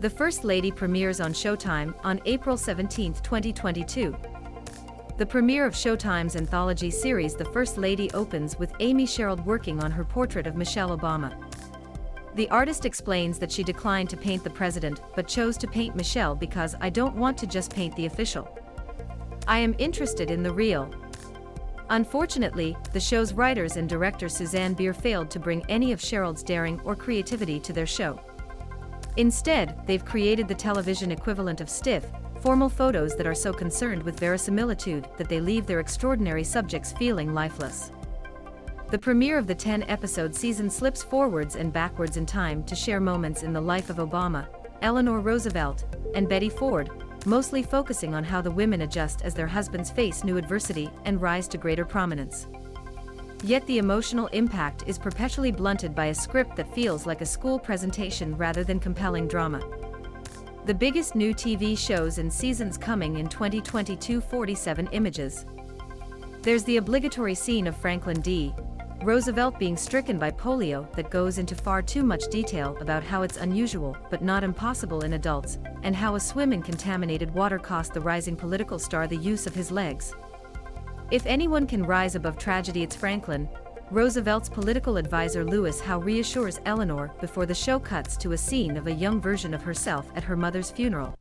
The First Lady premieres on Showtime on April 17, 2022. The premiere of Showtime's anthology series The First Lady opens with Amy Sherald working on her portrait of Michelle Obama. The artist explains that she declined to paint the president but chose to paint Michelle because I don't want to just paint the official. I am interested in the real. Unfortunately, the show's writers and director Susanne Bier failed to bring any of Sherald's daring or creativity to their show. Instead, they've created the television equivalent of stiff, formal photos that are so concerned with verisimilitude that they leave their extraordinary subjects feeling lifeless. The premiere of the 10-episode season slips forwards and backwards in time to share moments in the life of Obama, Eleanor Roosevelt, and Betty Ford, mostly focusing on how the women adjust as their husbands face new adversity and rise to greater prominence. Yet the emotional impact is perpetually blunted by a script that feels like a school presentation rather than compelling drama. The biggest new TV shows and seasons coming in 2022: 47 images. There's the obligatory scene of Franklin D. Roosevelt being stricken by polio that goes into far too much detail about how it's unusual but not impossible in adults, and how a swim in contaminated water cost the rising political star the use of his legs. If anyone can rise above tragedy, it's Franklin. Roosevelt's political advisor Lewis Howe reassures Eleanor before the show cuts to a scene of a young version of herself at her mother's funeral.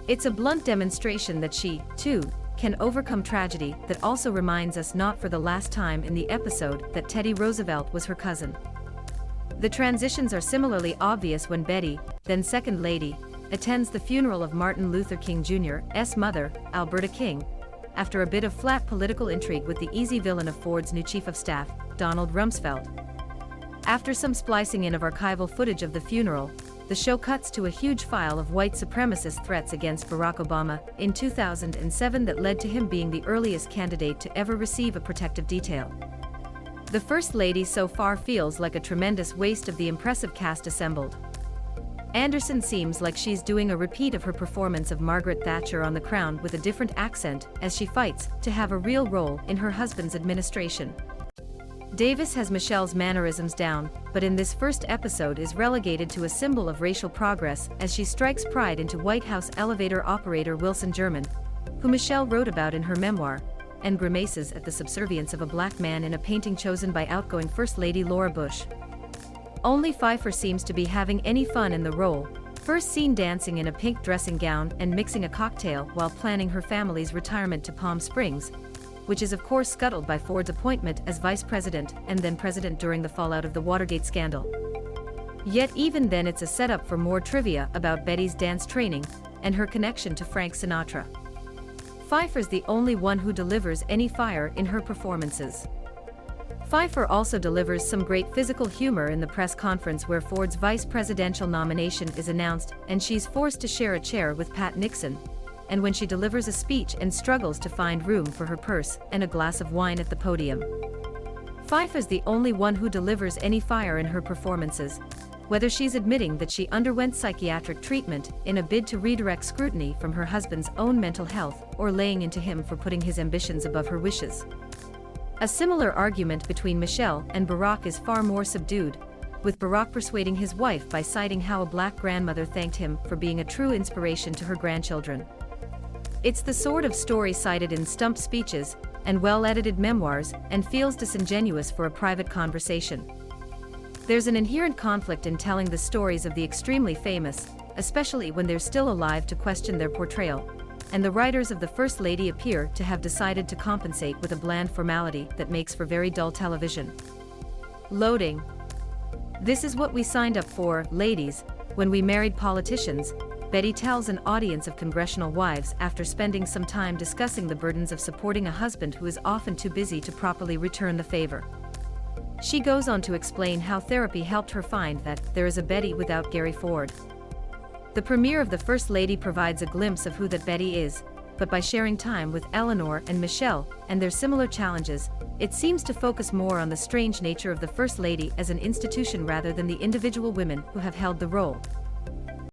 It's a blunt demonstration that she, too, can overcome tragedy that also reminds us not for the last time in the episode that Teddy Roosevelt was her cousin. The transitions are similarly obvious when Betty, then Second Lady, attends the funeral of Martin Luther King Jr.'s mother, Alberta King, after a bit of flat political intrigue with the easy villain of Ford's new chief of staff, Donald Rumsfeld. After some splicing in of archival footage of the funeral, the show cuts to a huge file of white supremacist threats against Barack Obama in 2007 that led to him being the earliest candidate to ever receive a protective detail. The First Lady so far feels like a tremendous waste of the impressive cast assembled. Anderson seems like she's doing a repeat of her performance of Margaret Thatcher on The Crown with a different accent as she fights to have a real role in her husband's administration. Davis has Michelle's mannerisms down, but in this first episode is relegated to a symbol of racial progress as she strikes pride into White House elevator operator Wilson German, who Michelle wrote about in her memoir, and grimaces at the subservience of a black man in a painting chosen by outgoing First Lady Laura Bush. Only Pfeiffer seems to be having any fun in the role, first seen dancing in a pink dressing gown and mixing a cocktail while planning her family's retirement to Palm Springs, which is of course scuttled by Ford's appointment as vice president and then president during the fallout of the Watergate scandal. Yet even then it's a setup for more trivia about Betty's dance training and her connection to Frank Sinatra. Pfeiffer's the only one who delivers any fire in her performances. Pfeiffer also delivers some great physical humor in the press conference where Ford's vice presidential nomination is announced and she's forced to share a chair with Pat Nixon, and when she delivers a speech and struggles to find room for her purse and a glass of wine at the podium. Pfeiffer's the only one who delivers any fire in her performances, whether she's admitting that she underwent psychiatric treatment in a bid to redirect scrutiny from her husband's own mental health or laying into him for putting his ambitions above her wishes. A similar argument between Michelle and Barack is far more subdued, with Barack persuading his wife by citing how a black grandmother thanked him for being a true inspiration to her grandchildren. It's the sort of story cited in stump speeches and well-edited memoirs and feels disingenuous for a private conversation. There's an inherent conflict in telling the stories of the extremely famous, especially when they're still alive, to question their portrayal, and the writers of The First Lady appear to have decided to compensate with a bland formality that makes for very dull television. Loading. This is what we signed up for, ladies, when we married politicians, Betty tells an audience of congressional wives after spending some time discussing the burdens of supporting a husband who is often too busy to properly return the favor. She goes on to explain how therapy helped her find that there is a Betty without Gary Ford. The premiere of The First Lady provides a glimpse of who that Betty is, but by sharing time with Eleanor and Michelle and their similar challenges, it seems to focus more on the strange nature of the First Lady as an institution rather than the individual women who have held the role.